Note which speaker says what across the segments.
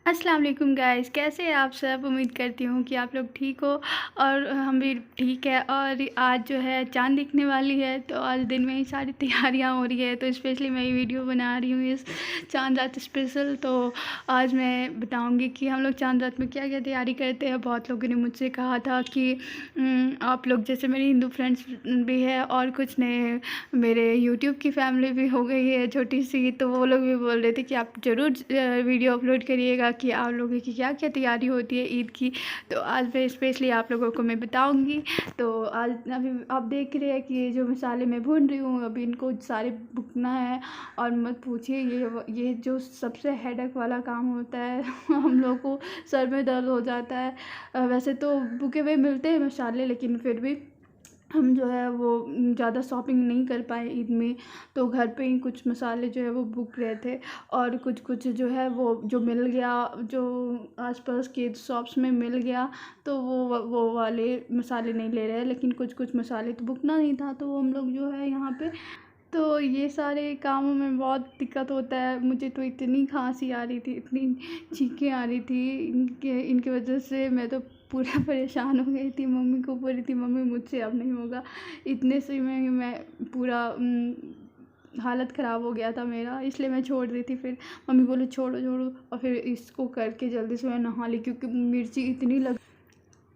Speaker 1: अस्सलाम वालेकुम गाइस, कैसे हैं आप सब। उम्मीद करती हूँ कि आप लोग ठीक हो और हम भी ठीक है। और आज जो है चाँद दिखने वाली है, तो आज दिन में ही सारी तैयारियाँ हो रही है। तो स्पेशली मैं ये वीडियो बना रही हूँ इस चाँद रात स्पेशल। तो आज मैं बताऊँगी कि हम लोग चाँद रात में क्या क्या तैयारी करते हैं। बहुत लोगों ने मुझसे कहा था कि आप लोग, जैसे मेरे हिंदू फ्रेंड्स भी है और कुछ नए मेरे यूट्यूब की फैमिली भी हो गई है छोटी सी, तो वो लोग भी बोल रहे थे कि आप ज़रूर वीडियो अपलोड करिएगा कि आप लोगों की क्या क्या तैयारी होती है ईद की। तो आज मैं स्पेशली आप लोगों को मैं बताऊंगी। तो आज अभी आप देख रहे हैं कि ये जो मसाले मैं भून रही हूँ, अभी इनको सारे भुनना है। और मत पूछिए, ये जो सबसे हेडेक वाला काम होता है हम लोग को सर में दर्द हो जाता है। वैसे तो भुने हुए मिलते हैं मसाले, लेकिन फिर भी हम जो है वो ज़्यादा शॉपिंग नहीं कर पाए ईद में। तो घर पे ही कुछ मसाले जो है वो बुक रहे थे, और कुछ कुछ जो है वो जो मिल गया, जो आसपास के शॉप्स में मिल गया, तो वो वाले मसाले नहीं ले रहे हैं। लेकिन कुछ कुछ मसाले तो बुकना नहीं था, तो हम लोग जो है यहाँ पे, तो ये सारे कामों में बहुत दिक्कत होता है। मुझे तो इतनी खांसी आ रही थी, इतनी छींकें आ रही थी इनके वजह से मैं तो पूरा परेशान हो गई थी। मम्मी को बोल रही थी, मम्मी मुझसे अब नहीं होगा। इतने से में मैं पूरा हालत ख़राब हो गया था मेरा, इसलिए मैं छोड़ दी थी। फिर मम्मी बोली छोड़ो छोड़ो, और फिर इसको करके जल्दी से मैं नहा ली, क्योंकि मिर्ची इतनी लग।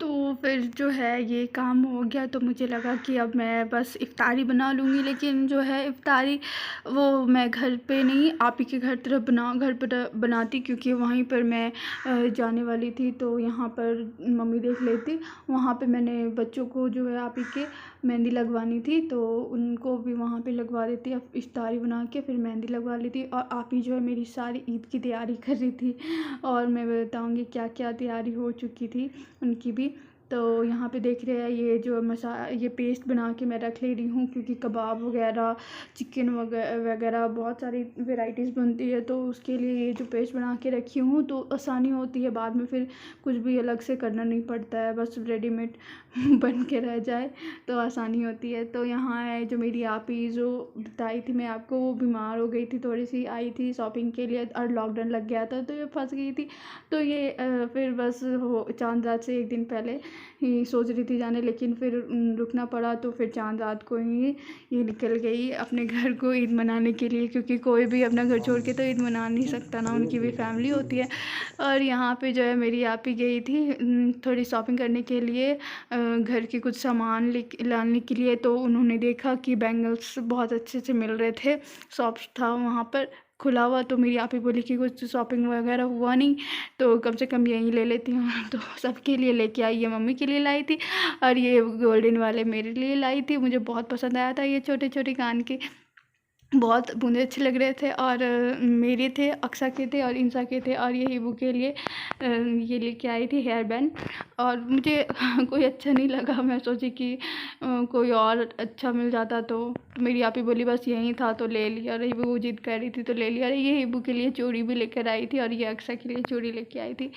Speaker 1: तो फिर जो है ये काम हो गया, तो मुझे लगा कि अब मैं बस इफ़्तारी बना लूँगी। लेकिन जो है इफ़्तारी वो मैं घर पे नहीं, आप ही के घर पर बनाती, क्योंकि वहीं पर मैं जाने वाली थी। तो यहाँ पर मम्मी देख लेती। वहाँ पे मैंने बच्चों को जो है आप ही के मेहंदी लगवानी थी, तो उनको भी वहाँ पे लगवा देती। अब इफ़्तारी बना के फिर मेहंदी लगवा लेती। और आप ही जो है मेरी सारी ईद की तैयारी कर रही थी, और मैं बताऊँगी क्या क्या तैयारी हो चुकी थी उनकी भी। तो यहाँ पे देख रहे हैं ये जो ये पेस्ट बना के मैं रख ले रही हूँ, क्योंकि कबाब वगैरह, चिकन वगैरह बहुत सारी वेराइटीज़ बनती है। तो उसके लिए ये जो पेस्ट बना के रखी हूँ, तो आसानी होती है, बाद में फिर कुछ भी अलग से करना नहीं पड़ता है, बस रेडीमेड बन के रह जाए तो आसानी होती है। तो यहाँ है जो मेरी आप ही जो बताई थी मैं आपको, वो बीमार हो गई थी, थोड़ी सी आई थी शॉपिंग के लिए, और लॉकडाउन लग गया था तो ये फंस गई थी। तो ये फिर बस हो चाँद रात से एक दिन पहले ही सोच रही थी जाने, लेकिन फिर रुकना पड़ा। तो फिर चाँद रात को ही ये निकल गई अपने घर को ईद मनाने के लिए, क्योंकि कोई भी अपना घर छोड़ के तो ईद मना नहीं सकता ना, उनकी भी फैमिली होती है। और यहाँ पे जो है मेरी आप ही गई थी थोड़ी शॉपिंग करने के लिए, घर के कुछ सामान लाने के लिए। तो उन्होंने देखा कि बैंगल्स बहुत अच्छे से मिल रहे थे, शॉप था वहाँ पर खुला हुआ। तो मेरी आप ही बोली कि कुछ शॉपिंग वगैरह हुआ नहीं, तो कम से कम यहीं ले लेती हूँ। तो सबके लिए लेके आई, ये मम्मी के लिए लाई थी, और ये गोल्डन वाले मेरे लिए लाई थी। मुझे बहुत पसंद आया था ये छोटे छोटे कान के, बहुत बूंदे अच्छे लग रहे थे। और मेरे थे, अक्सा के थे और इंसा के थे, और ये हिबू के लिए ये लेके आई थी हेयर बैंड। और मुझे कोई अच्छा नहीं लगा, मैं सोची कि कोई और अच्छा मिल जाता। तो मेरी आप ही बोली बस यही था तो ले लिया, और हिबू वो जिद कर रही थी तो ले लिया। और ये हिबू के लिए चूड़ी भी लेकर आई थी, और ये अक्सा के लिए चूड़ी लेके आई थी।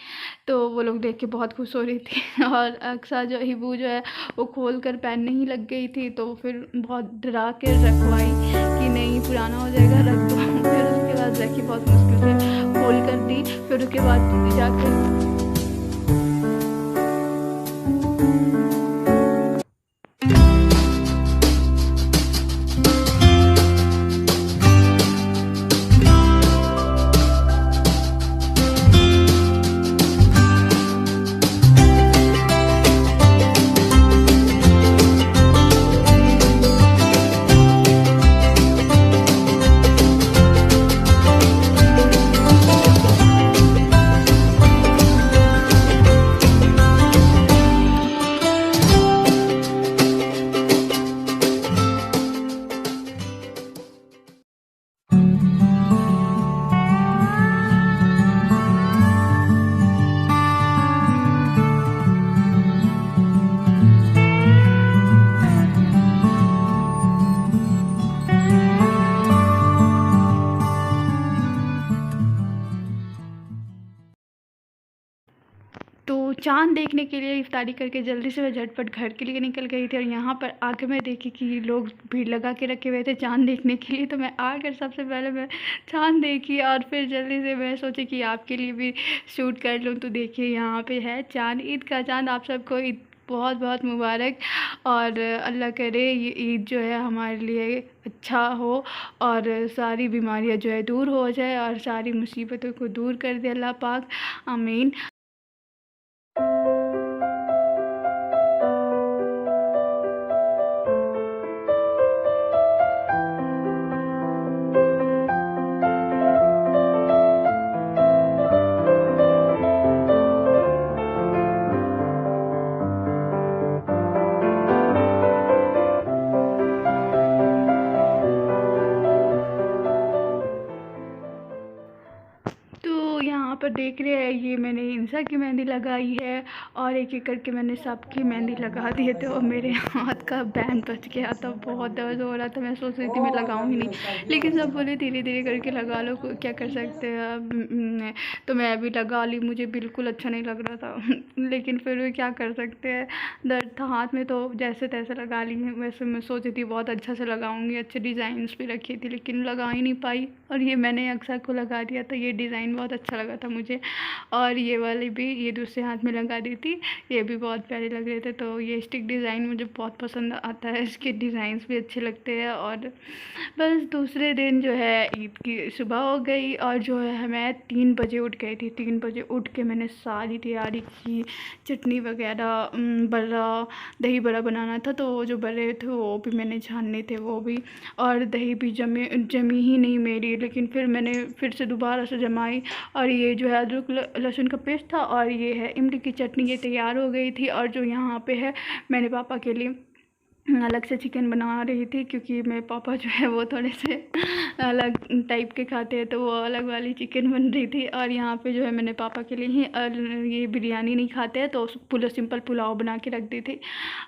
Speaker 1: तो वो लोग देख के बहुत खुश हो रही थी। और अक्सा जो हिबू जो है वो खोल कर पहनने ही लग गई थी, तो फिर बहुत डरा के रखवाई कि नहीं पुराना हो जाएगा, रख दो। फिर उसके बाद रखी, बहुत मुश्किल से खोल कर दी। फिर उसके बाद जाकर तो चाँद देखने के लिए इफ्तारी करके जल्दी से मैं झटपट घर के लिए निकल गई थी। और यहाँ पर आके मैं देखी कि लोग भीड़ लगा के रखे हुए थे चाँद देखने के लिए। तो मैं आकर सबसे पहले मैं चाँद देखी और फिर जल्दी से मैं सोची कि आपके लिए भी शूट कर लूँ। तो देखिए यहाँ पे है चाँद, ईद का चाँद। आप सबको ईद बहुत बहुत मुबारक। और अल्लाह करे ये ईद जो है हमारे लिए अच्छा हो और सारी बीमारियां जो है दूर हो जाए और सारी मुसीबतों को दूर कर दे अल्लाह पाक, आमीन। तो यहाँ पर देख रहे हैं ये मैंने इंसा की मेहंदी लगाई है और एक एक करके मैंने सबकी मेहंदी लगा दी है। तो मेरे हाथ का बैंड बच गया था, बहुत दर्द हो रहा था। मैं सोच रही थी मैं लगाऊंगी नहीं, लेकिन सब बोले धीरे धीरे करके लगा लो, क्या कर सकते हैं अब। तो मैं अभी लगा ली, मुझे बिल्कुल अच्छा नहीं लग रहा था लेकिन फिर भी क्या कर सकते हैं, दर्द था हाथ में तो जैसे तैसे लगा ली है। वैसे मैं सोची थी बहुत अच्छा से लगाऊंगी, अच्छे डिज़ाइंस भी रखी थी, लेकिन लगा ही नहीं पाई। और ये मैंने अक्सर को लगा दिया था, ये डिज़ाइन बहुत अच्छा लगा था मुझे। और ये वाली भी ये दूसरे हाथ में लगा दी थी, ये भी बहुत प्यारे लग रहे थे। तो ये स्टिक डिज़ाइन मुझे बहुत पसंद आता है, इसके डिज़ाइंस भी अच्छे लगते हैं। और बस दूसरे दिन जो है ईद की सुबह हो गई और जो है मैं 3 बजे उठ गई थी। 3 बजे उठ के मैंने सारी तैयारी की, चटनी वगैरह, बर्रा, दही बड़ा बनाना था तो वो जो बड़े थे वो भी मैंने छानने थे वो भी, और दही भी जमी ही नहीं मेरी, लेकिन फिर मैंने फिर से दोबारा से जमाई। और ये जो है अदरक लहसुन का पेस्ट था और ये है इमली की चटनी, ये तैयार हो गई थी। और जो यहाँ पे है मैंने पापा के लिए अलग से चिकन बना रही थी, क्योंकि मेरे पापा जो है वो थोड़े से अलग टाइप के खाते हैं, तो वो अलग वाली चिकन बन रही थी। और यहाँ पे जो है मैंने पापा के लिए ही ये बिरयानी नहीं खाते हैं तो सिंपल पुलाव बना के रख दी थी।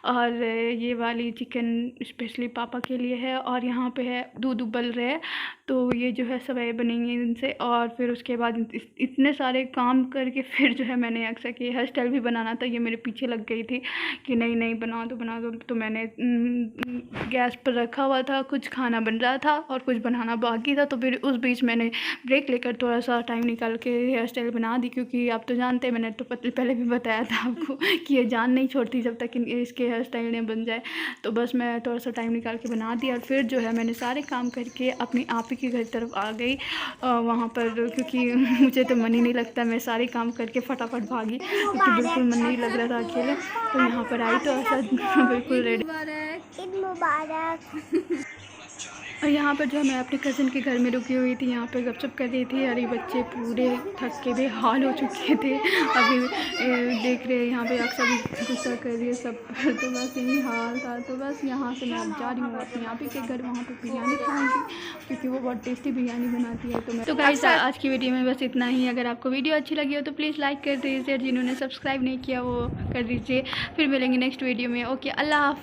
Speaker 1: और ये वाली चिकन स्पेशली पापा के लिए है। और यहाँ पे है दूध उबल रहे हैं, तो ये जो है सवाई बनेंगे इनसे। और फिर उसके बाद इतने सारे काम करके फिर जो है मैंने अक्सर कि हेयर स्टाइल भी बनाना था, ये मेरे पीछे लग गई थी कि नहीं नहीं बना दो। तो मैंने गैस पर रखा हुआ था, कुछ खाना बन रहा था और कुछ बनाना बाकी था। तो फिर उस बीच मैंने ब्रेक लेकर थोड़ा सा टाइम निकाल के हेयर स्टाइल बना दी, क्योंकि आप तो जानते हैं, मैंने तो पहले भी बताया था आपको कि ये जान नहीं छोड़ती जब तक इसके हेयर स्टाइल नहीं बन जाए। तो बस मैं थोड़ा सा टाइम निकाल के बना दिया और फिर जो है मैंने सारे काम करके अपनी आप ही के घर तरफ आ गई वहाँ पर, क्योंकि मुझे तो मन ही नहीं लगता, मैं सारे काम करके फटाफट भागी क्योंकि बिल्कुल मन नहीं लग रहा था अकेले। तो यहाँ पर आई तो ऐसा बिल्कुल रेडी।
Speaker 2: ईद मुबारक।
Speaker 1: और यहाँ पर जो मैं अपने कज़न के घर में रुकी हुई थी, यहाँ पर गपशप कर रही थी। अरे बच्चे पूरे थक के बेहाल हो चुके थे। अभी देख रहे हैं यहाँ पे अक्सर भी गुस्सा कर रही है सब तो बस यही हाल था। तो बस यहाँ से मैं अब जा रही हूँ अपने आप ही के घर, वहाँ पर बिरयानी खाऊँगी क्योंकि वो बहुत टेस्टी बिरयानी बनाती है। तो गाइस आज की वीडियो में बस इतना ही। अगर आपको वीडियो अच्छी लगी हो तो प्लीज़ लाइक कर दीजिए, जिन्होंने सब्सक्राइब नहीं किया वो कर दीजिए। फिर मिलेंगे नेक्स्ट वीडियो में। ओके, अल्लाह हाफ़िज़।